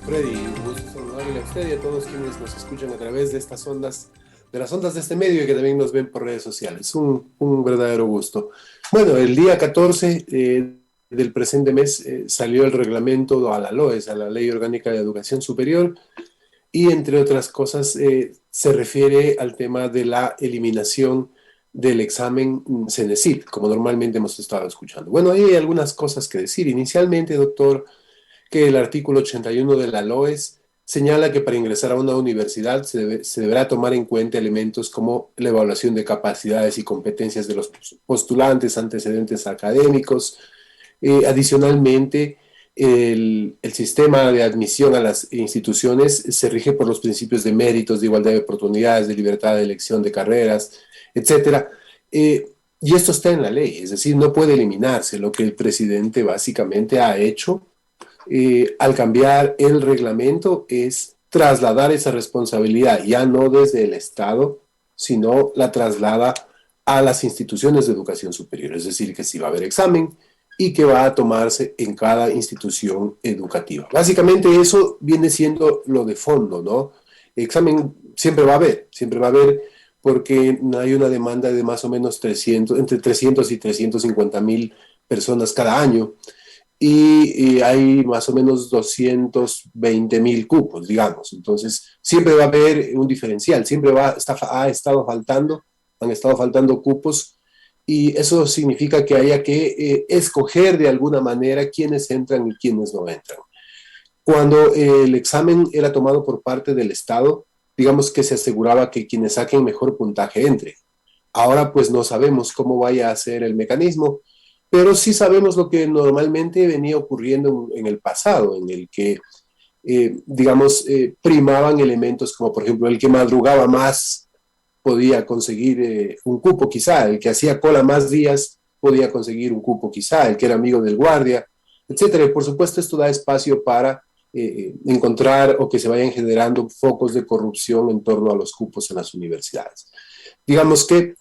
Freddy, un gusto saludarle a usted y a todos quienes nos escuchan a través de estas ondas, de las ondas de este medio y que también nos ven por redes sociales. Un verdadero gusto. Bueno, el día 14 del presente mes salió el reglamento a la LOES, a la Ley Orgánica de Educación Superior, y entre otras cosas se refiere al tema de la eliminación del examen CENESID, como normalmente hemos estado escuchando. Bueno, ahí hay algunas cosas que decir. Inicialmente, doctor, que el artículo 81 de la LOES señala que para ingresar a una universidad se deberá tomar en cuenta elementos como la evaluación de capacidades y competencias de los postulantes, antecedentes académicos. Adicionalmente, el sistema de admisión a las instituciones se rige por los principios de méritos, de igualdad de oportunidades, de libertad de elección de carreras, etcétera. Y esto está en la ley, es decir, no puede eliminarse. Lo que el presidente básicamente ha hecho al cambiar el reglamento es trasladar esa responsabilidad, ya no desde el Estado, sino la traslada a las instituciones de educación superior. Es decir, que sí va a haber examen y que va a tomarse en cada institución educativa. Básicamente eso viene siendo lo de fondo, ¿no? Examen siempre va a haber, porque hay una demanda de más o menos 300, entre 300 y 350.000 personas cada año y hay más o menos 220.000 cupos, digamos. Entonces, siempre va a haber un diferencial, han estado faltando cupos y eso significa que haya que escoger de alguna manera quiénes entran y quiénes no entran. Cuando el examen era tomado por parte del Estado, digamos que se aseguraba que quienes saquen mejor puntaje entren. Ahora pues no sabemos cómo vaya a ser el mecanismo, pero sí sabemos lo que normalmente venía ocurriendo en el pasado, en el que, digamos, primaban elementos como, por ejemplo, el que madrugaba más podía conseguir un cupo quizá, el que hacía cola más días podía conseguir un cupo quizá, el que era amigo del guardia, etcétera. Y por supuesto esto da espacio para encontrar o que se vayan generando focos de corrupción en torno a los cupos en las universidades. Digamos que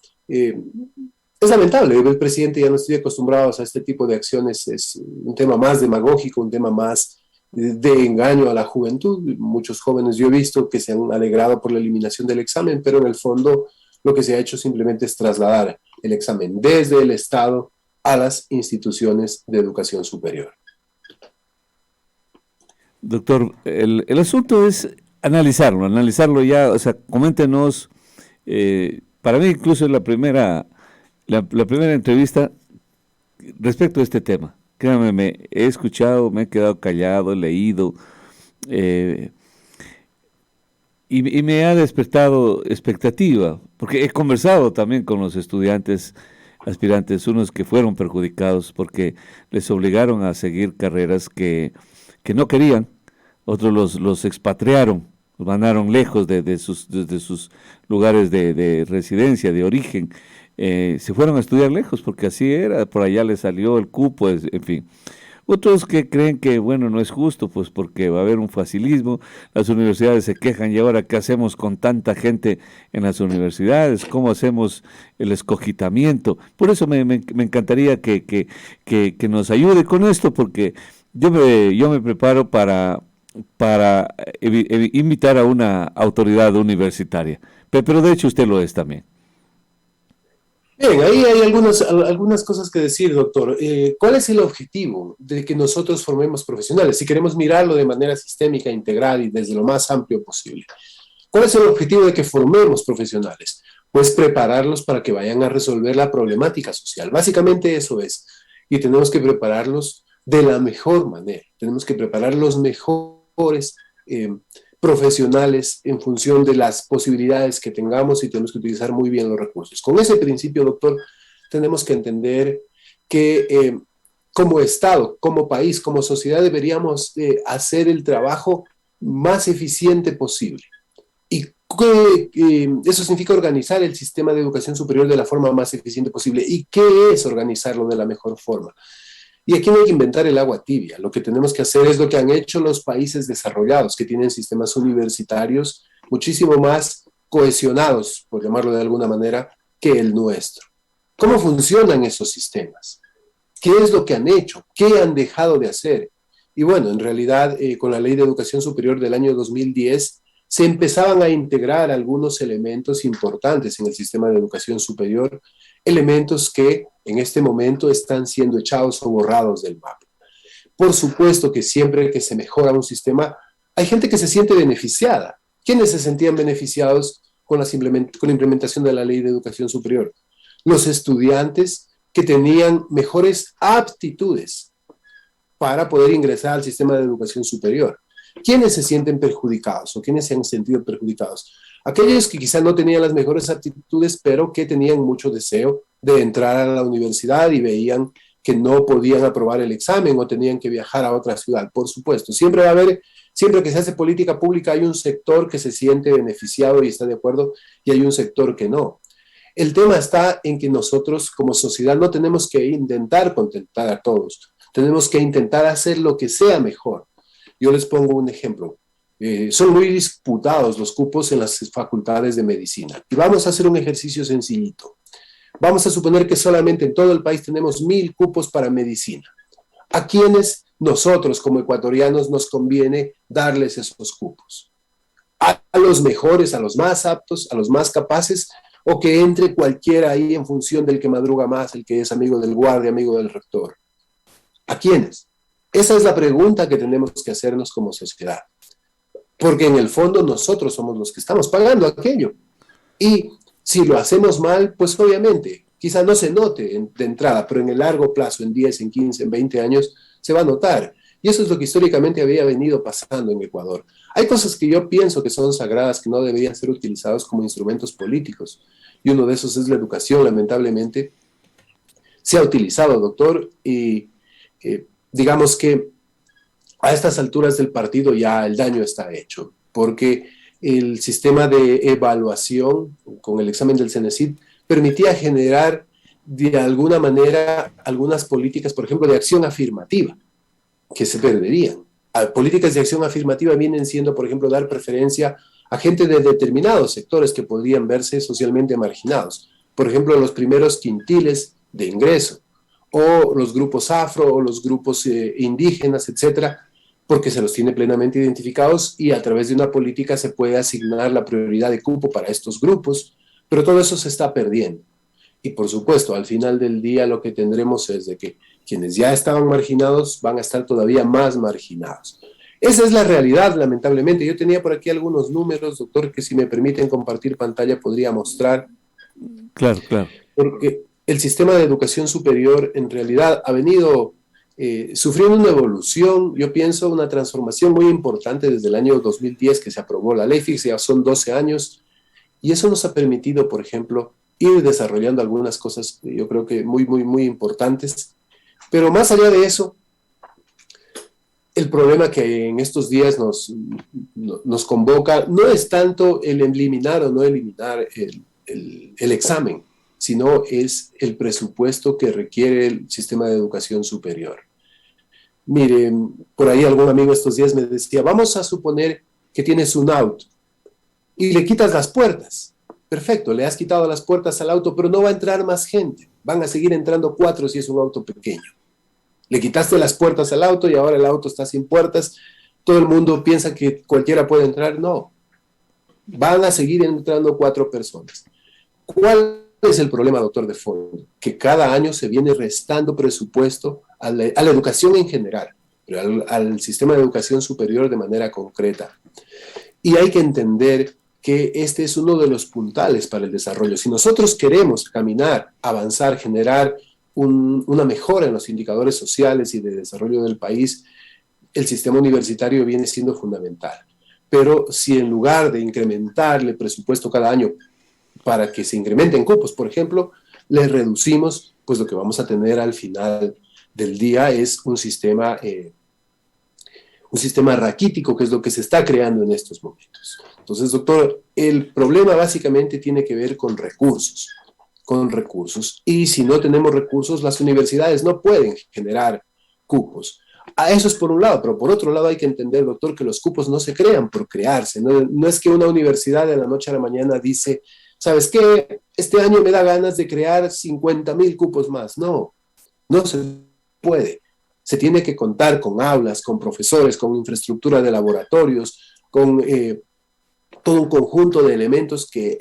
es lamentable, el presidente ya no estoy acostumbrado a este tipo de acciones, es un tema más demagógico, un tema más de engaño a la juventud. Muchos jóvenes yo he visto que se han alegrado por la eliminación del examen, pero en el fondo lo que se ha hecho simplemente es trasladar el examen desde el Estado a las instituciones de educación superior. Doctor, el asunto es analizarlo ya, o sea, coméntenos, para mí incluso es la primera entrevista respecto a este tema. Créame, me he escuchado, me he quedado callado, he leído, eh, y me ha despertado expectativa, porque he conversado también con los estudiantes aspirantes, unos que fueron perjudicados porque les obligaron a seguir carreras que no querían, otros los expatriaron, los mandaron lejos de sus lugares de residencia, de origen, se fueron a estudiar lejos porque así era, por allá les salió el cupo, en fin. Otros que creen que, bueno, no es justo, pues porque va a haber un facilismo, las universidades se quejan y ahora qué hacemos con tanta gente en las universidades, cómo hacemos el escogitamiento. Por eso me encantaría que nos ayude con esto, porque yo me preparo para invitar a una autoridad universitaria, pero de hecho usted lo es también. Bien, ahí hay algunas cosas que decir, doctor. ¿Cuál es el objetivo de que nosotros formemos profesionales? Si queremos mirarlo de manera sistémica, integral y desde lo más amplio posible. ¿Cuál es el objetivo de que formemos profesionales? Pues prepararlos para que vayan a resolver la problemática social. Básicamente eso es. Y tenemos que prepararlos de la mejor manera. Tenemos que preparar los mejores profesionales en función de las posibilidades que tengamos y tenemos que utilizar muy bien los recursos. Con ese principio, doctor, tenemos que entender que como Estado, como país, como sociedad deberíamos hacer el trabajo más eficiente posible. Y eso significa organizar el sistema de educación superior de la forma más eficiente posible. ¿Y qué es organizarlo de la mejor forma? Y aquí no hay que inventar el agua tibia. Lo que tenemos que hacer es lo que han hecho los países desarrollados, que tienen sistemas universitarios muchísimo más cohesionados, por llamarlo de alguna manera, que el nuestro. ¿Cómo funcionan esos sistemas? ¿Qué es lo que han hecho? ¿Qué han dejado de hacer? Y bueno, en realidad, con la Ley de Educación Superior del año 2010, se empezaban a integrar algunos elementos importantes en el sistema de educación superior, elementos que en este momento están siendo echados o borrados del mapa. Por supuesto que siempre que se mejora un sistema, hay gente que se siente beneficiada. ¿Quiénes se sentían beneficiados con la implementación de la Ley de Educación Superior? Los estudiantes que tenían mejores aptitudes para poder ingresar al sistema de educación superior. ¿Quiénes se sienten perjudicados o quiénes se han sentido perjudicados? Aquellos que quizá no tenían las mejores aptitudes, pero que tenían mucho deseo de entrar a la universidad y veían que no podían aprobar el examen o tenían que viajar a otra ciudad. Por supuesto, siempre va a haber, siempre que se hace política pública hay un sector que se siente beneficiado y está de acuerdo y hay un sector que no. El tema está en que nosotros como sociedad no tenemos que intentar contentar a todos, tenemos que intentar hacer lo que sea mejor. Yo les pongo un ejemplo. Son muy disputados los cupos en las facultades de medicina. Y vamos a hacer un ejercicio sencillito. Vamos a suponer que solamente en todo el país tenemos 1000 cupos para medicina. ¿A quiénes nosotros como ecuatorianos nos conviene darles esos cupos? ¿A los mejores, a los más aptos, a los más capaces? ¿O que entre cualquiera ahí en función del que madruga más, el que es amigo del guardia, amigo del rector? ¿A quiénes? Esa es la pregunta que tenemos que hacernos como sociedad. Porque en el fondo nosotros somos los que estamos pagando aquello. Y si lo hacemos mal, pues obviamente, quizá no se note de entrada, pero en el largo plazo, en 10, en 15, en 20 años, se va a notar. Y eso es lo que históricamente había venido pasando en Ecuador. Hay cosas que yo pienso que son sagradas, que no deberían ser utilizados como instrumentos políticos. Y uno de esos es la educación, lamentablemente. Se ha utilizado, doctor, y digamos que a estas alturas del partido ya el daño está hecho, porque el sistema de evaluación con el examen del CENESID permitía generar de alguna manera algunas políticas, por ejemplo, de acción afirmativa, que se perderían. Políticas de acción afirmativa vienen siendo, por ejemplo, dar preferencia a gente de determinados sectores que podrían verse socialmente marginados. Por ejemplo, los primeros quintiles de ingreso, o los grupos afro, o los grupos indígenas, etcétera, porque se los tiene plenamente identificados y a través de una política se puede asignar la prioridad de cupo para estos grupos, pero todo eso se está perdiendo. Y por supuesto, al final del día lo que tendremos es de que quienes ya estaban marginados van a estar todavía más marginados. Esa es la realidad, lamentablemente. Yo tenía por aquí algunos números, doctor, que si me permiten compartir pantalla podría mostrar. Claro, claro. Porque el sistema de educación superior en realidad ha venido sufriendo una evolución, yo pienso, una transformación muy importante desde el año 2010 que se aprobó la ley, fíjese, ya son 12 años, y eso nos ha permitido, por ejemplo, ir desarrollando algunas cosas, yo creo que muy importantes, pero más allá de eso, el problema que en estos días nos convoca no es tanto el eliminar o no eliminar el examen, sino es el presupuesto que requiere el sistema de educación superior. Mire, por ahí algún amigo estos días me decía, vamos a suponer que tienes un auto y le quitas las puertas. Perfecto, le has quitado las puertas al auto, pero no va a entrar más gente. Van a seguir entrando 4 si es un auto pequeño. Le quitaste las puertas al auto y ahora el auto está sin puertas. Todo el mundo piensa que cualquiera puede entrar. No, van a seguir entrando 4 personas. ¿Cuál es el problema, doctor, de fondo? Que cada año se viene restando presupuesto a la educación en general, pero al sistema de educación superior de manera concreta. Y hay que entender que este es uno de los puntales para el desarrollo. Si nosotros queremos caminar, avanzar, generar una mejora en los indicadores sociales y de desarrollo del país, el sistema universitario viene siendo fundamental. Pero si en lugar de incrementarle presupuesto cada año para que se incrementen cupos, por ejemplo, le reducimos, pues lo que vamos a tener al final del día es un sistema raquítico, que es lo que se está creando en estos momentos. Entonces, doctor, el problema básicamente tiene que ver con recursos, y si no tenemos recursos, las universidades no pueden generar cupos. Eso es por un lado, pero por otro lado hay que entender, doctor, que los cupos no se crean por crearse. No es que una universidad de la noche a la mañana dice, ¿sabes qué? Este año me da ganas de crear 50,000 cupos más. No se puede. se tiene que contar con aulas, con profesores, con infraestructura de laboratorios, con todo un conjunto de elementos que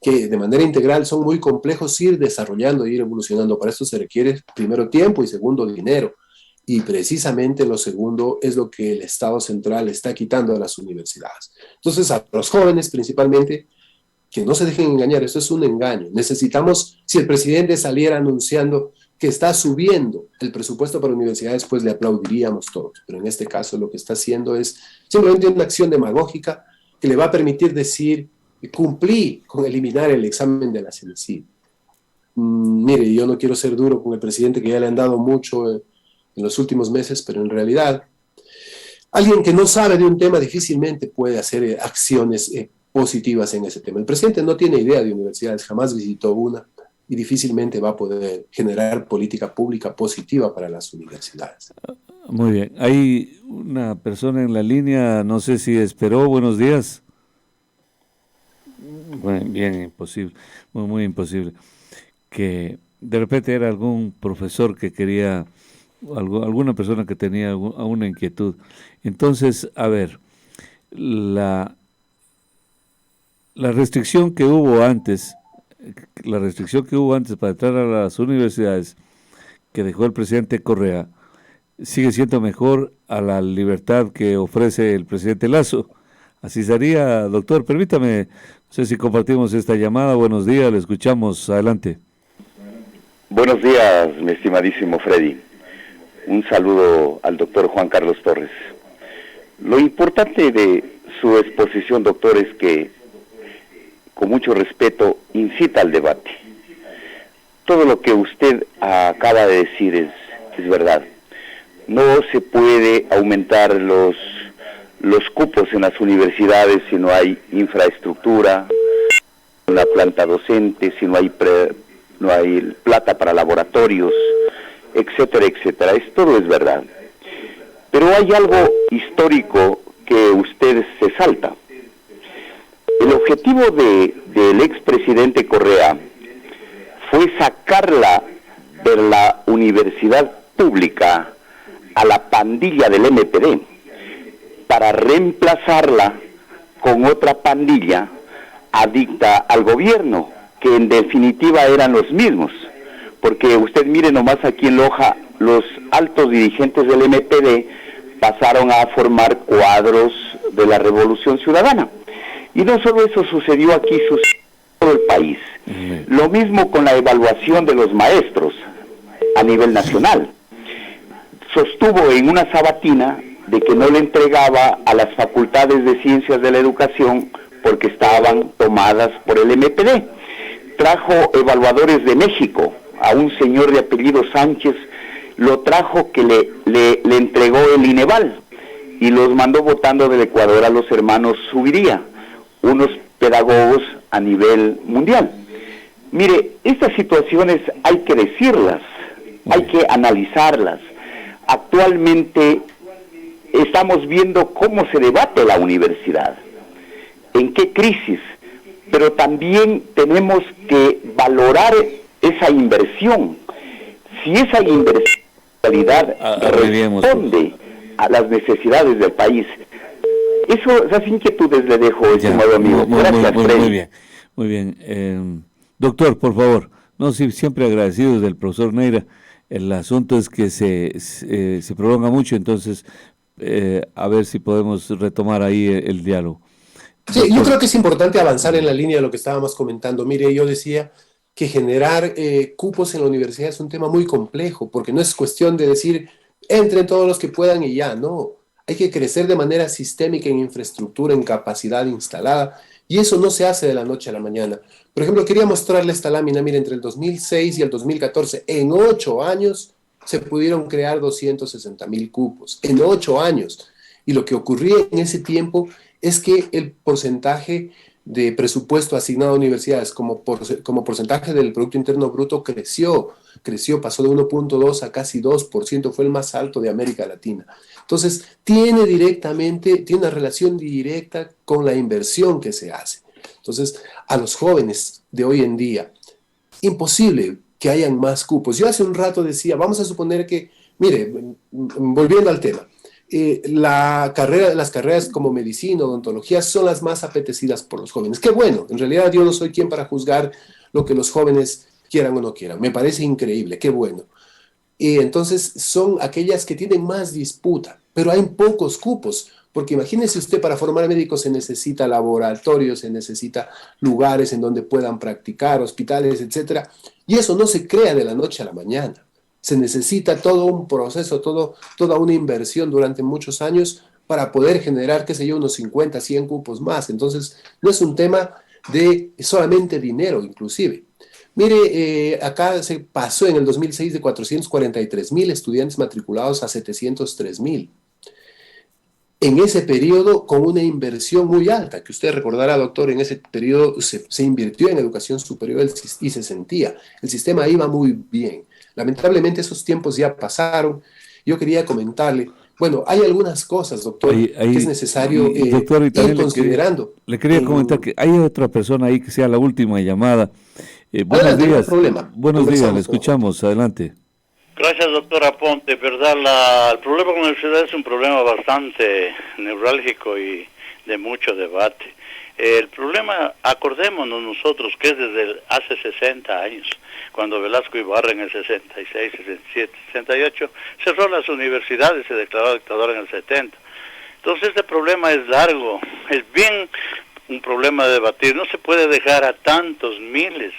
de manera integral son muy complejos ir desarrollando e ir evolucionando. Para esto se requiere primero tiempo y segundo dinero. Y precisamente lo segundo es lo que el Estado central está quitando a las universidades. Entonces, a los jóvenes principalmente, que no se dejen engañar, esto es un engaño. Necesitamos, si el presidente saliera anunciando que está subiendo el presupuesto para universidades, pues le aplaudiríamos todos. Pero en este caso lo que está haciendo es simplemente una acción demagógica que le va a permitir decir, cumplí con eliminar el examen de la CENESID. Mire, yo no quiero ser duro con el presidente, que ya le han dado mucho en los últimos meses, pero en realidad alguien que no sabe de un tema difícilmente puede hacer acciones positivas en ese tema. El presidente no tiene idea de universidades, jamás visitó una y difícilmente va a poder generar política pública positiva para las universidades. Muy bien. Hay una persona en la línea, no sé si esperó. Buenos días. Bueno, bien, imposible, muy imposible. Que de repente era algún profesor que quería, alguna persona que tenía alguna inquietud. Entonces, a ver, la restricción que hubo antes, para entrar a las universidades, que dejó el presidente Correa, sigue siendo mejor a la libertad que ofrece el presidente Lasso. Así sería, doctor. Permítame, no sé si compartimos esta llamada. Buenos días, le escuchamos. Adelante. Buenos días, mi estimadísimo Freddy. Un saludo al doctor Juan Carlos Torres. Lo importante de su exposición, doctor, es que, con mucho respeto, incita al debate. Todo lo que usted acaba de decir es verdad. No se puede aumentar los cupos en las universidades si no hay infraestructura, una planta docente, si no hay plata para laboratorios, etcétera, etcétera. Todo es verdad. Pero hay algo histórico que usted se salta. El objetivo del expresidente Correa fue sacarla de la universidad pública a la pandilla del MPD para reemplazarla con otra pandilla adicta al gobierno, que en definitiva eran los mismos, porque usted mire nomás aquí en Loja, los altos dirigentes del MPD pasaron a formar cuadros de la Revolución Ciudadana. Y no solo eso sucedió aquí, sucedió en todo el país. Lo mismo con la evaluación de los maestros a nivel nacional. Sostuvo en una sabatina de que no le entregaba a las facultades de ciencias de la educación porque estaban tomadas por el MPD. Trajo evaluadores de México, a un señor de apellido Sánchez, lo trajo que le entregó el INEVAL y los mandó votando del Ecuador a los hermanos Subiría, unos pedagogos a nivel mundial. Mire, estas situaciones hay que decirlas, hay que analizarlas. Actualmente estamos viendo cómo se debate la universidad, en qué crisis, pero también tenemos que valorar esa inversión. Si esa inversión en realidad responde a las necesidades del país. Esas inquietudes le dejo, estimado amigo. Gracias, Freddy. Muy bien. Doctor, por favor, no, sí, siempre agradecidos del profesor Neira. El asunto es que se prolonga mucho, entonces a ver si podemos retomar ahí el diálogo. Sí, yo creo que es importante avanzar en la línea de lo que estábamos comentando. Mire, yo decía que generar cupos en la universidad es un tema muy complejo, porque no es cuestión de decir, entren todos los que puedan y ya, no. Hay que crecer de manera sistémica en infraestructura, en capacidad instalada, y eso no se hace de la noche a la mañana. Por ejemplo, quería mostrarle esta lámina. Mire, entre el 2006 y el 2014, en 8 años, se pudieron crear 260,000 cupos, en 8 años. Y lo que ocurría en ese tiempo es que el porcentaje de presupuesto asignado a universidades como porcentaje del Producto Interno Bruto creció, pasó de 1.2 a casi 2%, fue el más alto de América Latina. Entonces, tiene una relación directa con la inversión que se hace. Entonces, a los jóvenes de hoy en día, imposible que hayan más cupos. Yo hace un rato decía, vamos a suponer que Mire, volviendo al tema, las carreras como medicina, odontología son las más apetecidas por los jóvenes. Qué bueno, en realidad yo no soy quien para juzgar lo que los jóvenes quieran o no quieran. Me parece increíble, qué bueno. Y entonces son aquellas que tienen más disputa, pero hay pocos cupos, porque imagínese usted, para formar médicos se necesita laboratorios, se necesita lugares en donde puedan practicar, hospitales, etcétera, y eso no se crea de la noche a la mañana. Se necesita todo un proceso, toda una inversión durante muchos años para poder generar, qué sé yo, unos 50, 100 cupos más. Entonces, no es un tema de solamente dinero, inclusive. Mire, acá se pasó en el 2006 de 443.000 estudiantes matriculados a 703.000. En ese periodo, con una inversión muy alta, que usted recordará, doctor, en ese periodo se invirtió en educación superior y se sentía. El sistema iba muy bien. Lamentablemente esos tiempos ya pasaron. Yo quería comentarle, bueno, hay algunas cosas, doctor, que es necesario doctor, y ir también considerando. le quería comentar que hay otra persona ahí que sea la última llamada. Buenos Adelante, no hay días, problema. buenos días, le escuchamos, adelante. Gracias, doctora Ponte. Verdad, el problema con la universidad es un problema bastante neurálgico y de mucho debate. El problema, acordémonos nosotros, que es desde hace 60 años, cuando Velasco Ibarra en el 66, 67, 68, cerró las universidades y se declaró dictador en el 70. Entonces este problema es largo, es bien un problema de debatir. No se puede dejar a tantos miles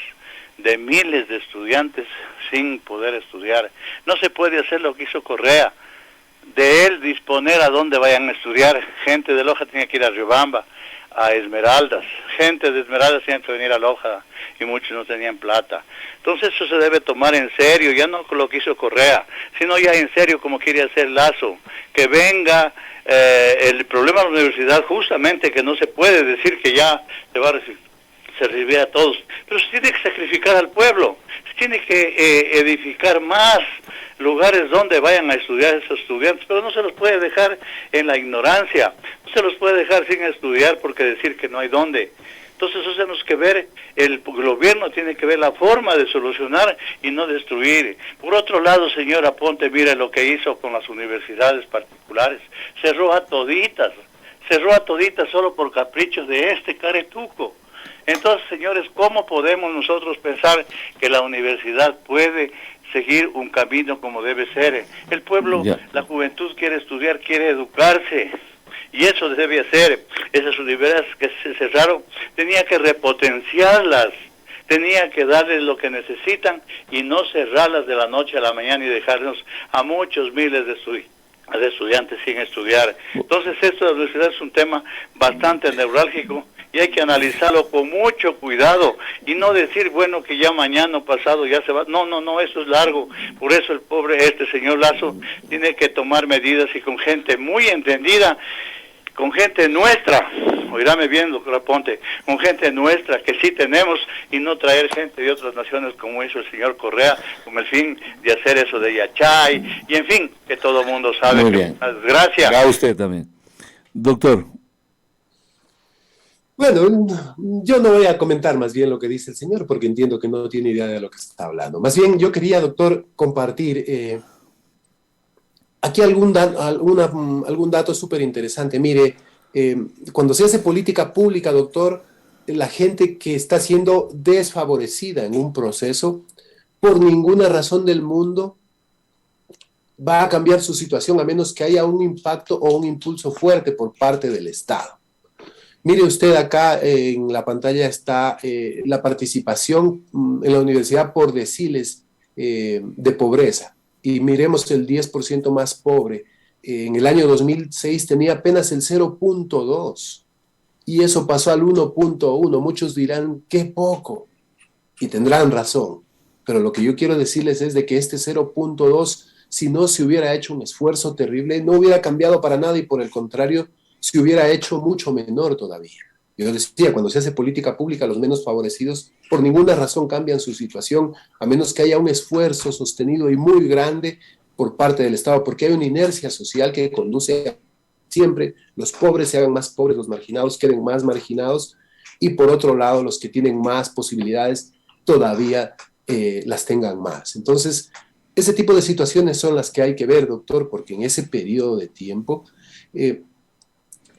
de estudiantes sin poder estudiar. No se puede hacer lo que hizo Correa, de él disponer a dónde vayan a estudiar. Gente de Loja tenía que ir a Riobamba, a Esmeraldas, gente de Esmeraldas tenía que venir a Loja y muchos no tenían plata. Entonces eso se debe tomar en serio, ya no con lo que hizo Correa, sino ya en serio como quiere hacer Lazo, que venga. El problema de la universidad justamente que no se puede decir que ya se va a recibir a todos, pero se tiene que sacrificar al pueblo, se tiene que edificar más lugares donde vayan a estudiar esos estudiantes, pero no se los puede dejar en la ignorancia, no se los puede dejar sin estudiar porque decir que no hay dónde. Entonces eso tenemos que ver, el gobierno tiene que ver la forma de solucionar y no destruir. Por otro lado, señora Ponte, mire lo que hizo con las universidades particulares, cerró a toditas solo por caprichos de este caretuco. Entonces, señores, ¿cómo podemos nosotros pensar que la universidad puede seguir un camino como debe ser? El pueblo, la juventud quiere estudiar, quiere educarse, y eso debe hacer. Esas universidades que se cerraron, tenía que repotenciarlas, tenía que darles lo que necesitan y no cerrarlas de la noche a la mañana y dejarnos a muchos miles de estudiantes sin estudiar. Entonces, esto de la universidad es un tema bastante neurálgico y hay que analizarlo con mucho cuidado y no decir, bueno, que ya mañana o pasado ya se va. No, eso es largo. Por eso el pobre señor Lazo tiene que tomar medidas y con gente muy entendida, con gente nuestra, oírame bien, doctora Ponte, con gente nuestra que sí tenemos y no traer gente de otras naciones como hizo el señor Correa, con el fin de hacer eso de Yachay, y en fin, que todo el mundo sabe. Muy que bien. es una desgracia. A usted también. Doctor. Bueno, yo no voy a comentar más bien lo que dice el señor, porque entiendo que no tiene idea de lo que está hablando. Más bien, yo quería, doctor, compartir aquí algún dato súper interesante. Mire, cuando se hace política pública, doctor, la gente que está siendo desfavorecida en un proceso, por ninguna razón del mundo, va a cambiar su situación a menos que haya un impacto o un impulso fuerte por parte del Estado. Mire usted acá en la pantalla está la participación en la universidad por deciles de pobreza. Y miremos el 10% más pobre. En el año 2006 tenía apenas el 0.2 y eso pasó al 1.1. Muchos dirán, qué poco, y tendrán razón. Pero lo que yo quiero decirles es de que este 0.2, si no se hubiera hecho un esfuerzo terrible, no hubiera cambiado para nada y por el contrario, se hubiera hecho mucho menor todavía. Yo decía, cuando se hace política pública, los menos favorecidos por ninguna razón cambian su situación, a menos que haya un esfuerzo sostenido y muy grande por parte del Estado, porque hay una inercia social que conduce a siempre los pobres se hagan más pobres, los marginados queden más marginados, y por otro lado, los que tienen más posibilidades todavía las tengan más. Entonces, ese tipo de situaciones son las que hay que ver, doctor, porque en ese periodo de tiempo,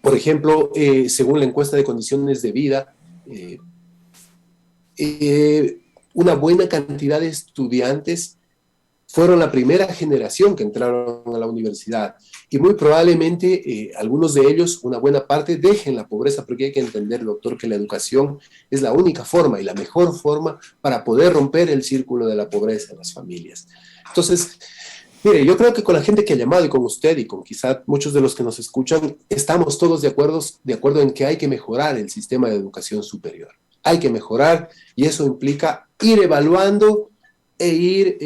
por ejemplo, según la encuesta de condiciones de vida, eh, una buena cantidad de estudiantes fueron la primera generación que entraron a la universidad y muy probablemente algunos de ellos, una buena parte, dejen la pobreza, porque hay que entender, doctor, que la educación es la única forma y la mejor forma para poder romper el círculo de la pobreza en las familias. Entonces, mire, yo creo que con la gente que ha llamado y con usted y con quizá muchos de los que nos escuchan, estamos todos de acuerdo en que hay que mejorar el sistema de educación superior. Hay que mejorar y eso implica ir evaluando e ir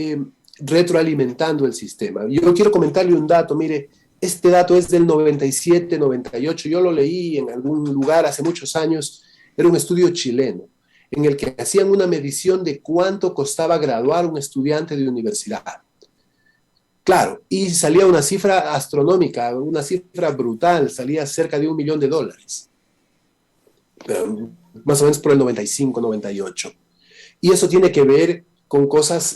retroalimentando el sistema. Yo quiero comentarle un dato, mire, este dato es del 97, 98, yo lo leí en algún lugar hace muchos años, era un estudio chileno, en el que hacían una medición de cuánto costaba graduar un estudiante de universidad. Claro, y salía una cifra astronómica, una cifra brutal, salía cerca de $1 millón. Pero más o menos por el 95, 98. Y eso tiene que ver con cosas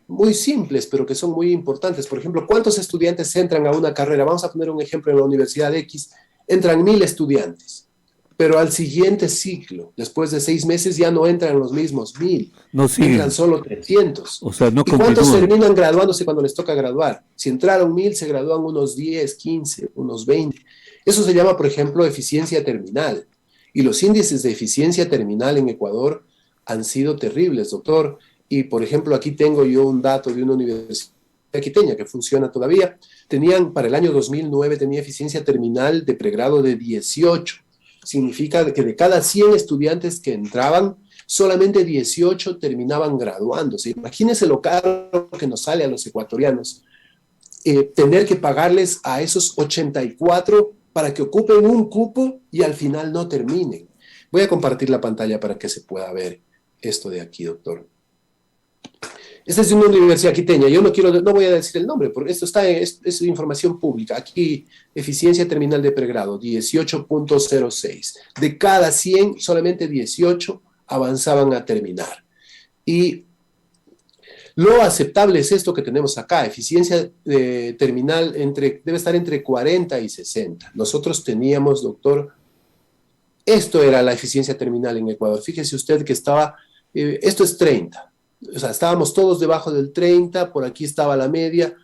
muy simples, pero que son muy importantes. Por ejemplo, ¿cuántos estudiantes entran a una carrera? Vamos a poner un ejemplo en la Universidad X. Entran 1.000 estudiantes, pero al siguiente ciclo, después de 6 meses, ya no entran los mismos 1.000. No siguen. Entran solo 300. O sea, no ¿Y cuántos continúan. terminan graduándose cuando les toca graduar? Si entraron 1.000, se gradúan unos 10, 15, unos 20. Eso se llama, por ejemplo, eficiencia terminal. Y los índices de eficiencia terminal en Ecuador han sido terribles, doctor. Y, por ejemplo, aquí tengo yo un dato de una universidad quiteña que funciona todavía. Para el año 2009, tenía eficiencia terminal de pregrado de 18. Significa que de cada 100 estudiantes que entraban, solamente 18 terminaban graduándose. Imagínense lo caro que nos sale a los ecuatorianos tener que pagarles a esos 84 para que ocupen un cupo y al final no terminen. Voy a compartir la pantalla para que se pueda ver esto de aquí, doctor. Esta es de una universidad quiteña. Yo no voy a decir el nombre, porque esto es información pública. Aquí, eficiencia terminal de pregrado, 18.06. De cada 100, solamente 18 avanzaban a terminar. Y lo aceptable es esto que tenemos acá, eficiencia terminal debe estar entre 40 y 60. Nosotros teníamos, doctor, esto era la eficiencia terminal en Ecuador. Fíjese usted que esto es 30. O sea, estábamos todos debajo del 30, por aquí estaba la media,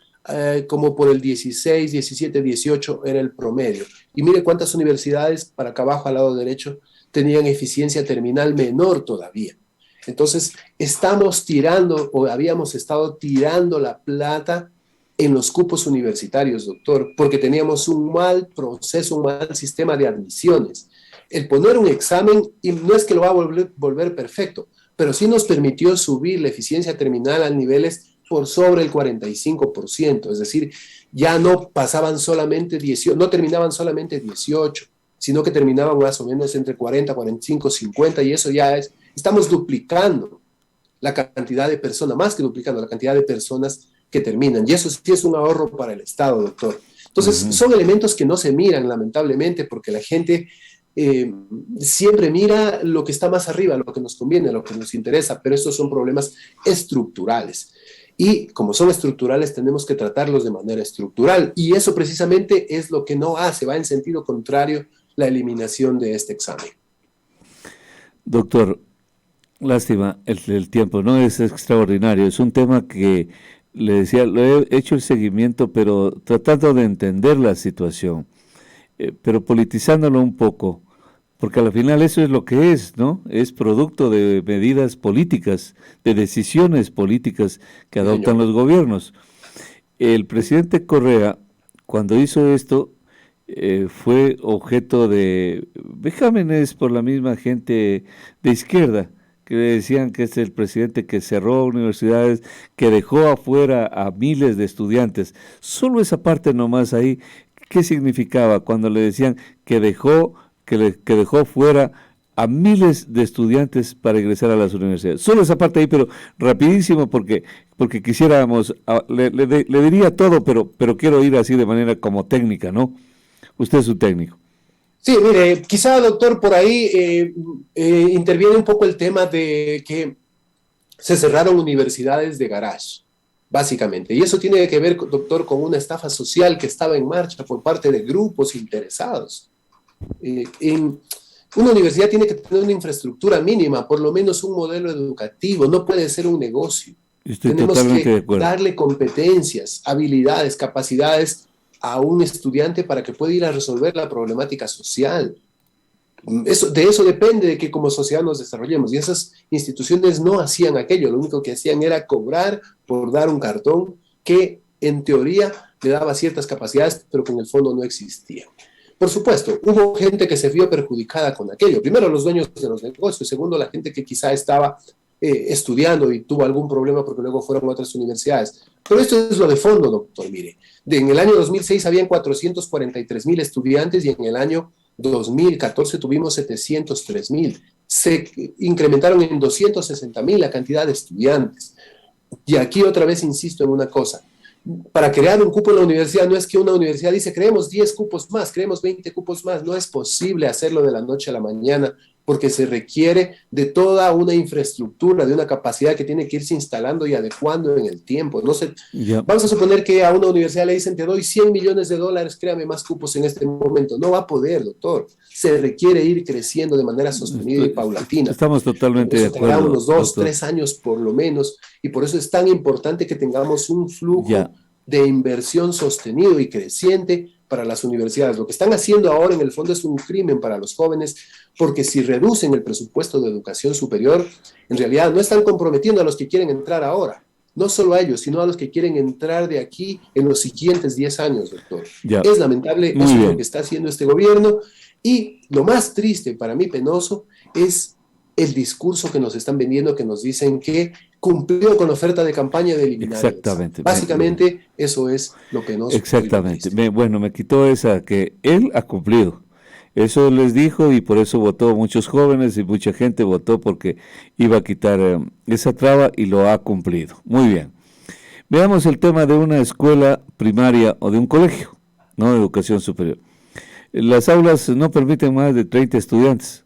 como por el 16, 17, 18 era el promedio. Y mire cuántas universidades, para acá abajo al lado derecho, tenían eficiencia terminal menor todavía. Entonces, estamos tirando, o habíamos estado tirando la plata en los cupos universitarios, doctor, porque teníamos un mal proceso, un mal sistema de admisiones. El poner un examen, y no es que lo va a volver perfecto, pero sí nos permitió subir la eficiencia terminal a niveles por sobre el 45%, es decir, ya no pasaban solamente 18, no terminaban solamente 18, sino que terminaban más o menos entre 40, 45, 50, y eso ya estamos duplicando la cantidad de personas, más que duplicando la cantidad de personas que terminan, y eso sí es un ahorro para el Estado, doctor. Entonces, son elementos que no se miran, lamentablemente, porque la gente siempre mira lo que está más arriba, lo que nos conviene, lo que nos interesa, pero estos son problemas estructurales. Y como son estructurales, tenemos que tratarlos de manera estructural. Y eso precisamente es lo que no hace, va en sentido contrario la eliminación de este examen. Doctor, lástima, el tiempo no es extraordinario. Es un tema que, le decía, lo he hecho el seguimiento, pero tratando de entender la situación, pero politizándolo un poco, porque al final eso es lo que es, ¿no? Es producto de medidas políticas, de decisiones políticas que adoptan los gobiernos. El presidente Correa, cuando hizo esto, fue objeto de vejámenes por la misma gente de izquierda, que le decían que es el presidente que cerró universidades, que dejó afuera a miles de estudiantes. Solo esa parte nomás ahí, ¿qué significaba cuando le decían que dejó fuera a miles de estudiantes para ingresar a las universidades? Solo esa parte ahí, pero rapidísimo, porque quisiéramos, le diría todo, pero quiero ir así de manera como técnica, ¿no? Usted es un técnico. Sí, mire, quizá, doctor, por ahí interviene un poco el tema de que se cerraron universidades de garage, básicamente. Y eso tiene que ver, doctor, con una estafa social que estaba en marcha por parte de grupos interesados. En una universidad tiene que tener una infraestructura mínima, por lo menos un modelo educativo, no puede ser un negocio. Estoy Tenemos totalmente de que acuerdo. darle competencias, habilidades, capacidades a un estudiante para que pueda ir a resolver la problemática social. De eso depende de que como sociedad nos desarrollemos. Y esas instituciones no hacían aquello, lo único que hacían era cobrar por dar un cartón que en teoría le daba ciertas capacidades, pero que en el fondo no existían. Por supuesto, hubo gente que se vio perjudicada con aquello. Primero, los dueños de los negocios. Segundo, la gente que quizá estaba estudiando y tuvo algún problema porque luego fueron a otras universidades. Pero esto es lo de fondo, doctor. Mire, en el año 2006 habían 443,000 estudiantes y en el año 2014 tuvimos 703,000. Se incrementaron en 260,000 la cantidad de estudiantes. Y aquí otra vez insisto en una cosa. Para crear un cupo en la universidad no es que una universidad dice creemos 10 cupos más, creemos 20 cupos más. No es posible hacerlo de la noche a la mañana porque se requiere de toda una infraestructura, de una capacidad que tiene que irse instalando y adecuando en el tiempo. No sé, vamos a suponer que a una universidad le dicen te doy $100 millones, créame más cupos en este momento. No va a poder, doctor. Se requiere ir creciendo de manera sostenida y paulatina. Estamos totalmente de acuerdo. Tendrá unos 2, 3 años por lo menos, y por eso es tan importante que tengamos un flujo de inversión sostenido y creciente para las universidades. Lo que están haciendo ahora en el fondo es un crimen para los jóvenes, porque si reducen el presupuesto de educación superior, en realidad no están comprometiendo a los que quieren entrar ahora, no solo a ellos, sino a los que quieren entrar de aquí en los siguientes 10 años, doctor. Es lamentable lo que está haciendo este gobierno, y lo más triste, para mí penoso, es el discurso que nos están vendiendo, que nos dicen que cumplió con la oferta de campaña de eliminar. Exactamente. Básicamente, eso es lo penoso. Exactamente. Me quitó esa, que él ha cumplido. Eso les dijo y por eso votó muchos jóvenes y mucha gente votó porque iba a quitar esa traba y lo ha cumplido. Muy bien. Veamos el tema de una escuela primaria o de un colegio, no de educación superior. Las aulas no permiten más de 30 estudiantes.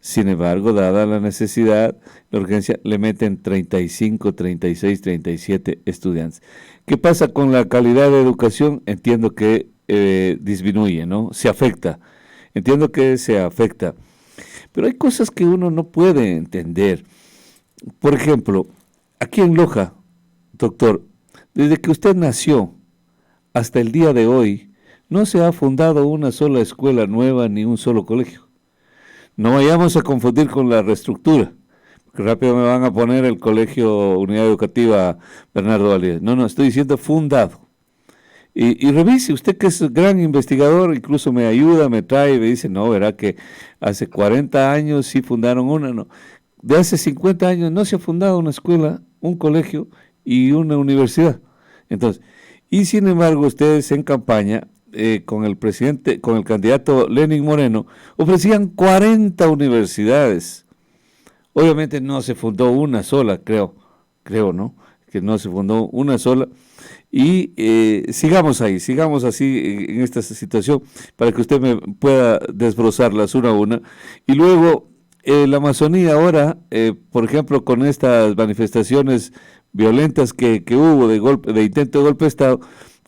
Sin embargo, dada la necesidad, la urgencia, le meten 35, 36, 37 estudiantes. ¿Qué pasa con la calidad de educación? Entiendo que disminuye, ¿no? Se afecta. Entiendo que se afecta. Pero hay cosas que uno no puede entender. Por ejemplo, aquí en Loja, doctor, desde que usted nació hasta el día de hoy, no se ha fundado una sola escuela nueva ni un solo colegio. No vayamos a confundir con la reestructura, porque rápido me van a poner el Colegio Unidad Educativa Bernardo Valíez. No, estoy diciendo fundado. Y revise, usted que es gran investigador, incluso me ayuda, me trae y me dice, no, verá que hace 40 años sí fundaron una, no. De hace 50 años no se ha fundado una escuela, un colegio y una universidad. Entonces, y sin embargo ustedes en campaña, con el presidente, con el candidato Lenín Moreno, ofrecían 40 universidades. Obviamente no se fundó una sola, creo, ¿no? Que no se fundó una sola. Y sigamos así en esta situación para que usted me pueda desbrozarlas una a una. Y luego, la Amazonía ahora, por ejemplo, con estas manifestaciones violentas que hubo de intento de golpe de Estado,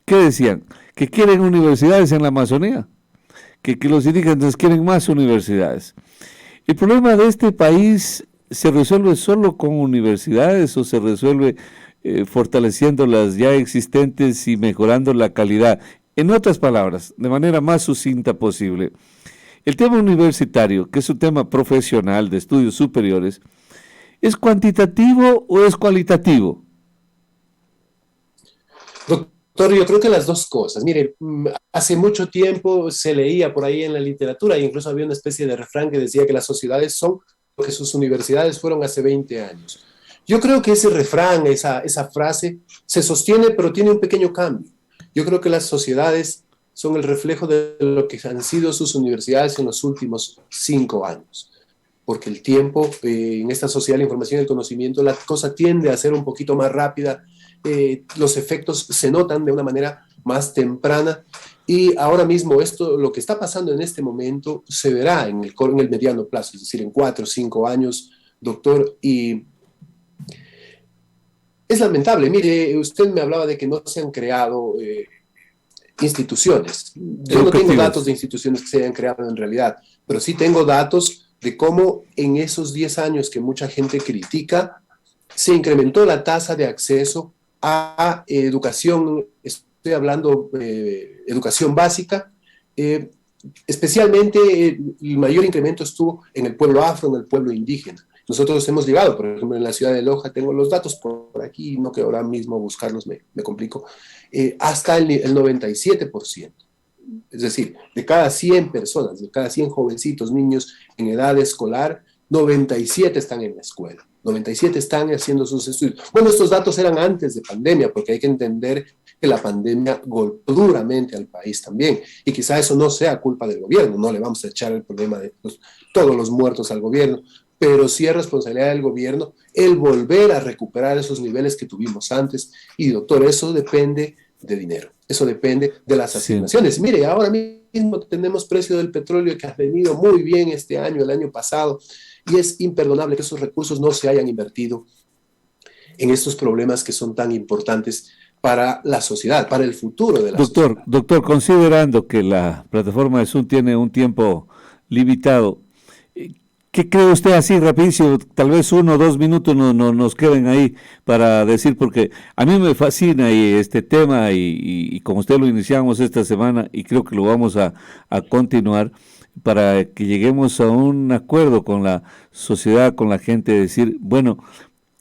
¿qué decían? Que quieren universidades en la Amazonía, que los indígenas quieren más universidades. El problema de este país se resuelve solo con universidades o se resuelve fortaleciendo las ya existentes y mejorando la calidad. En otras palabras, de manera más sucinta posible, el tema universitario, que es un tema profesional de estudios superiores, ¿es cuantitativo o es cualitativo? Doctor, yo creo que las dos cosas. Mire, hace mucho tiempo se leía por ahí en la literatura, e incluso había una especie de refrán que decía que las sociedades son lo que sus universidades fueron hace 20 años. Yo creo que ese refrán, esa frase, se sostiene, pero tiene un pequeño cambio. Yo creo que las sociedades son el reflejo de lo que han sido sus universidades en los últimos 5 años. Porque el tiempo, en esta sociedad, la información y el conocimiento, la cosa tiende a ser un poquito más rápida, los efectos se notan de una manera más temprana, y ahora mismo lo que está pasando en este momento, se verá en el mediano plazo, es decir, en 4 o 5 años, doctor, y es lamentable. Mire, usted me hablaba de que no se han creado instituciones. Yo no tengo datos de instituciones que se hayan creado en realidad, pero sí tengo datos de cómo en esos 10 años que mucha gente critica, se incrementó la tasa de acceso a educación, estoy hablando de educación básica, especialmente el mayor incremento estuvo en el pueblo afro, en el pueblo indígena. Nosotros hemos llegado, por ejemplo, en la ciudad de Loja, tengo los datos por aquí, no que ahora mismo buscarlos me complico, hasta el 97%. Es decir, de cada 100 personas, de cada 100 jovencitos, niños en edad escolar, 97 están en la escuela, 97 están haciendo sus estudios. Bueno, estos datos eran antes de pandemia, porque hay que entender que la pandemia golpeó duramente al país también, y quizá eso no sea culpa del gobierno, no le vamos a echar el problema de todos los muertos al gobierno, pero sí es responsabilidad del gobierno el volver a recuperar esos niveles que tuvimos antes, y doctor, eso depende de dinero, eso depende de las asignaciones. Sí. Mire, ahora mismo tenemos precio del petróleo que ha venido muy bien este año, el año pasado, y es imperdonable que esos recursos no se hayan invertido en estos problemas que son tan importantes para la sociedad, para el futuro de la sociedad. Doctor, considerando que la plataforma de Zoom tiene un tiempo limitado, ¿qué cree usted así rapidísimo? Tal vez 1 o 2 minutos nos queden ahí para decir, porque a mí me fascina este tema y como usted lo iniciamos esta semana y creo que lo vamos a continuar para que lleguemos a un acuerdo con la sociedad, con la gente, decir, bueno,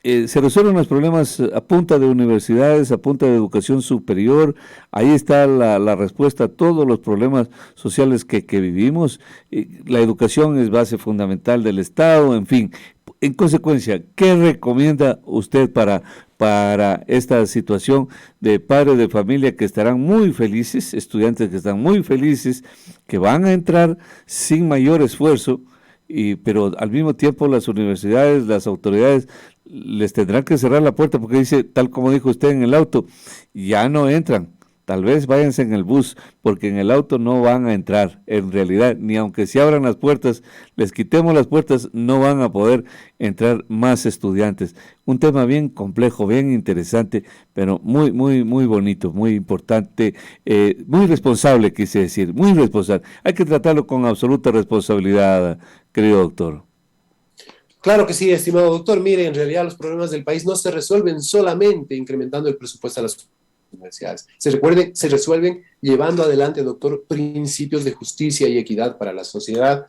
se resuelven los problemas a punta de universidades, a punta de educación superior, ahí está la respuesta a todos los problemas sociales que vivimos, la educación es base fundamental del Estado, en fin. En consecuencia, ¿qué recomienda usted para esta situación de padres de familia que estarán muy felices, estudiantes que están muy felices, que van a entrar sin mayor esfuerzo, pero al mismo tiempo las universidades, las autoridades les tendrán que cerrar la puerta porque dice, tal como dijo usted en el auto, ya no entran, tal vez váyanse en el bus porque en el auto no van a entrar, en realidad, ni aunque se abran las puertas, les quitemos las puertas, no van a poder entrar más estudiantes. Un tema bien complejo, bien interesante, pero muy bonito, muy importante, muy responsable, quise decir, muy responsable. Hay que tratarlo con absoluta responsabilidad, querido doctor. Claro que sí, estimado doctor. Mire, en realidad los problemas del país no se resuelven solamente incrementando el presupuesto a las universidades. Se resuelven llevando adelante, doctor, principios de justicia y equidad para la sociedad.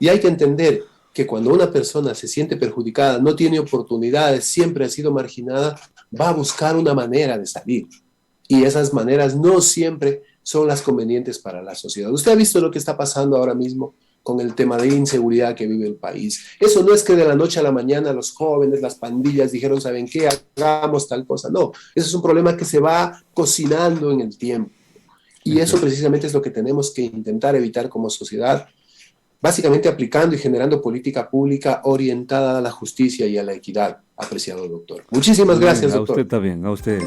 Y hay que entender que cuando una persona se siente perjudicada, no tiene oportunidades, siempre ha sido marginada, va a buscar una manera de salir. Y esas maneras no siempre son las convenientes para la sociedad. Usted ha visto lo que está pasando ahora mismo con el tema de inseguridad que vive el país. Eso no es que de la noche a la mañana los jóvenes, las pandillas dijeron, ¿saben qué? Hagamos tal cosa. No, eso es un problema que se va cocinando en el tiempo. Y eso precisamente es lo que tenemos que intentar evitar como sociedad, básicamente aplicando y generando política pública orientada a la justicia y a la equidad, apreciado doctor. Muchísimas gracias, doctor. A usted también, a usted.